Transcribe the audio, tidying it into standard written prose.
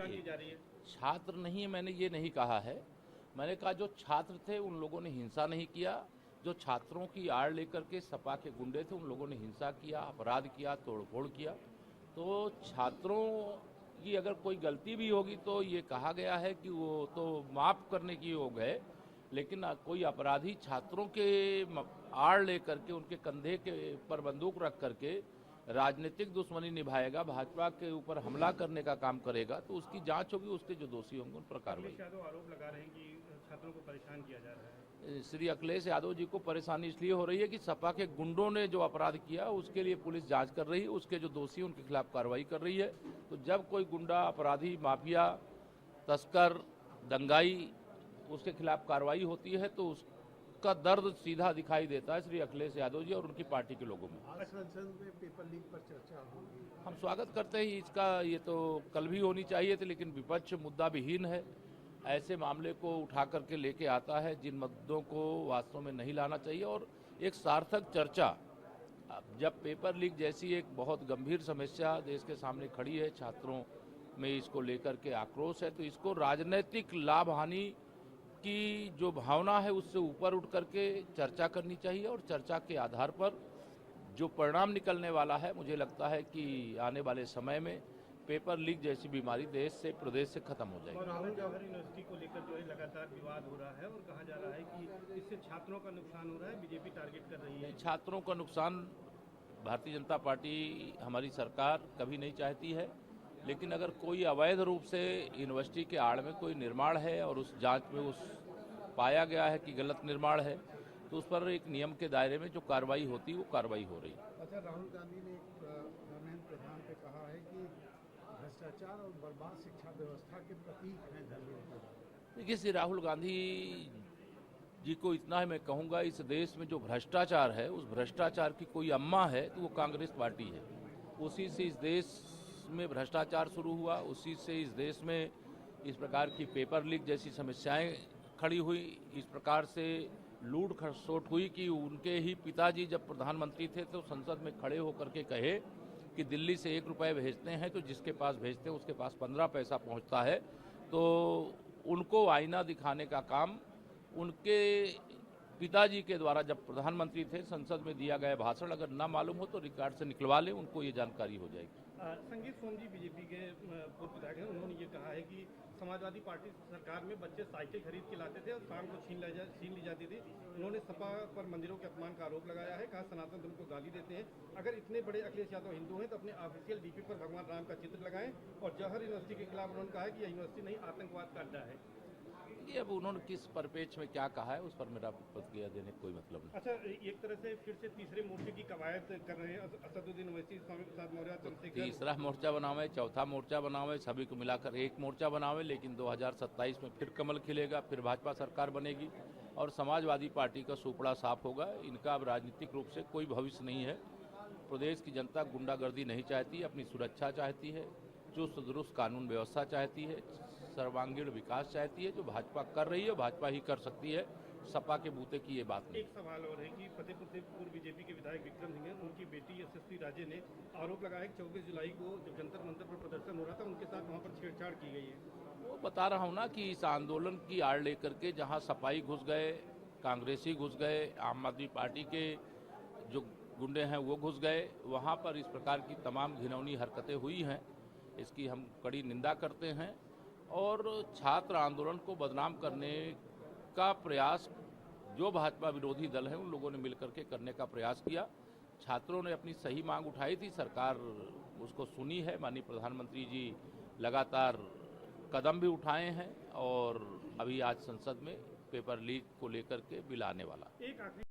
परेशान की जा रही है। छात्र नहीं, मैंने ये नहीं कहा है। मैंने कहा जो छात्र थे उन लोगों ने हिंसा नहीं किया। जो छात्रों की आड़ लेकर के सपा के गुंडे थे उन लोगों ने हिंसा किया, अपराध किया, तोड़फोड़ किया। तो छात्रों की अगर कोई गलती भी होगी तो ये कहा गया है कि वो तो माफ़ करने की योग है, लेकिन कोई अपराधी छात्रों के आड़ लेकर के उनके कंधे के पर बंदूक रख करके राजनीतिक दुश्मनी निभाएगा, भाजपा के ऊपर हमला करने का काम करेगा, तो उसकी जांच होगी, उसके जो दोषी होंगे उन पर कार्रवाई। अखिलेश यादव आरोप लगा रहे हैं कि छात्रों को परेशान किया जा रहा है। श्री अखिलेश यादव जी को परेशानी इसलिए हो रही है कि सपा के गुंडों ने जो अपराध किया उसके लिए पुलिस जांच कर रही है, उसके जो दोषी उनके खिलाफ कार्रवाई कर रही है। तो जब कोई गुंडा, अपराधी, माफिया, तस्कर, दंगाई, उसके खिलाफ कार्रवाई होती है तो उसका दर्द सीधा दिखाई देता है श्री अखिलेश यादव जी और उनकी पार्टी के लोगों में। आज संसद में पेपर लीक पर चर्चा होगी। हम स्वागत करते हैं इसका। ये तो कल भी होनी चाहिए थी, लेकिन विपक्ष मुद्दा विहीन है, ऐसे मामले को उठा करके लेके आता है जिन मुद्दों को वास्तव में नहीं लाना चाहिए। और एक सार्थक चर्चा, जब पेपर लीक जैसी एक बहुत गंभीर समस्या देश के सामने खड़ी है, छात्रों में इसको लेकर के आक्रोश है, तो इसको राजनीतिक लाभ हानि की जो भावना है उससे ऊपर उठ करके चर्चा करनी चाहिए। और चर्चा के आधार पर जो परिणाम निकलने वाला है, मुझे लगता है कि आने वाले समय में पेपर लीक जैसी बीमारी देश से, प्रदेश से खत्म हो जाएगी। और राहुल जवाहर यूनिवर्सिटी को लेकर जो है लगातार विवाद हो रहा है और कहा जा रहा है कि इससे छात्रों का नुकसान हो रहा है, बीजेपी टारगेट कर रही है। छात्रों का नुकसान भारतीय जनता पार्टी, हमारी सरकार कभी नहीं चाहती है, लेकिन अगर कोई अवैध रूप से यूनिवर्सिटी के आड़ में कोई निर्माण है और उस जांच में उस पाया गया है कि गलत निर्माण है, तो उस पर एक नियम के दायरे में जो कार्रवाई होती है वो कार्रवाई हो रही है। अच्छा, राहुल गांधी ने धर्मेंद्र प्रधान पे कहा है कि भ्रष्टाचार और बर्बाद शिक्षा व्यवस्था के प्रतीक हैं धर्मेंद्र प्रधान। देखिए, श्री राहुल गांधी जी को इतना ही मैं कहूँगा, इस देश में जो भ्रष्टाचार है उस भ्रष्टाचार की कोई अम्मा है तो वो कांग्रेस पार्टी है। उसी से इस देश में भ्रष्टाचार शुरू हुआ, उसी से इस देश में इस प्रकार की पेपर लीक जैसी समस्याएं खड़ी हुई, इस प्रकार से लूट खसोट हुई कि उनके ही पिताजी जब प्रधानमंत्री थे तो संसद में खड़े होकर के कहे कि दिल्ली से 1 रुपये भेजते हैं तो जिसके पास भेजते हैं उसके पास 15 पैसा पहुंचता है। तो उनको आईना दिखाने का काम उनके पिताजी के द्वारा जब प्रधानमंत्री थे संसद में दिया गया भाषण अगर ना मालूम हो तो रिकॉर्ड से निकलवा लें, उनको ये जानकारी हो जाएगी। संगीत सोम जी बीजेपी के पूर्व विधायक हैं, उन्होंने ये कहा है कि समाजवादी पार्टी सरकार में बच्चे साइकिल खरीद के लाते थे और शाम को छीन ली जाती थी। उन्होंने सपा पर मंदिरों के अपमान का आरोप लगाया है, कहा सनातन धर्म को गाली देते हैं। अगर इतने बड़े अखिलेश यादव हिंदू हैं तो अपने ऑफिशियल डीपी पर भगवान राम का चित्र लगाएं। और जवाहर यूनिवर्सिटी के खिलाफ उन्होंने कहा है कि यह यूनिवर्सिटी नहीं आतंकवाद का अड्डा है। ये अब उन्होंने किस परिपेक्ष में क्या कहा है उस पर मेरा प्रतिक्रिया देने का कोई मतलब नहीं। अच्छा, एक तरह से फिर से तीसरे मोर्चे की कवायद कर रहे हैं असदुद्दीन ओवैसी, स्वामी प्रसाद मौर्य, चंद्रशेखर। तीसरा मोर्चा बनावे, चौथा मोर्चा बनावे, सभी को मिलाकर एक मोर्चा बनावे, लेकिन 2027 में फिर कमल खिलेगा, फिर भाजपा सरकार बनेगी और समाजवादी पार्टी का सुपड़ा साफ होगा। इनका अब राजनीतिक रूप से कोई भविष्य नहीं है। प्रदेश की जनता गुंडागर्दी नहीं चाहती, अपनी सुरक्षा चाहती है, चुस्त दुरुस्त कानून व्यवस्था चाहती है, सर्वांगीण विकास चाहती है, जो भाजपा कर रही है भाजपा ही कर सकती है, सपा के बूते की ये बात नहीं। एक सवाल और है कि फतेहपुर से पूर्व बीजेपी के विधायक विक्रम सिंह हैं, उनकी बेटी यशस्वी राजे ने आरोप लगाया कि 24 जुलाई को जब जंतर मंतर पर प्रदर्शन हो रहा था उनके साथ वहाँ पर छेड़छाड़ की गई है। वो बता रहा हूँ ना कि इस आंदोलन की आड़ लेकर के जहाँ सपाई घुस गए, कांग्रेसी घुस गए, आम आदमी पार्टी के जो गुंडे हैं वो घुस गए, वहाँ पर इस प्रकार की तमाम घिनौनी हरकतें हुई हैं। इसकी हम कड़ी निंदा करते हैं और छात्र आंदोलन को बदनाम करने का प्रयास जो भाजपा विरोधी दल हैं उन लोगों ने मिलकर के करने का प्रयास किया। छात्रों ने अपनी सही मांग उठाई थी, सरकार उसको सुनी है। माननीय प्रधानमंत्री जी लगातार कदम भी उठाए हैं और अभी आज संसद में पेपर लीक को लेकर के बिल आने वाला। एक आखिरी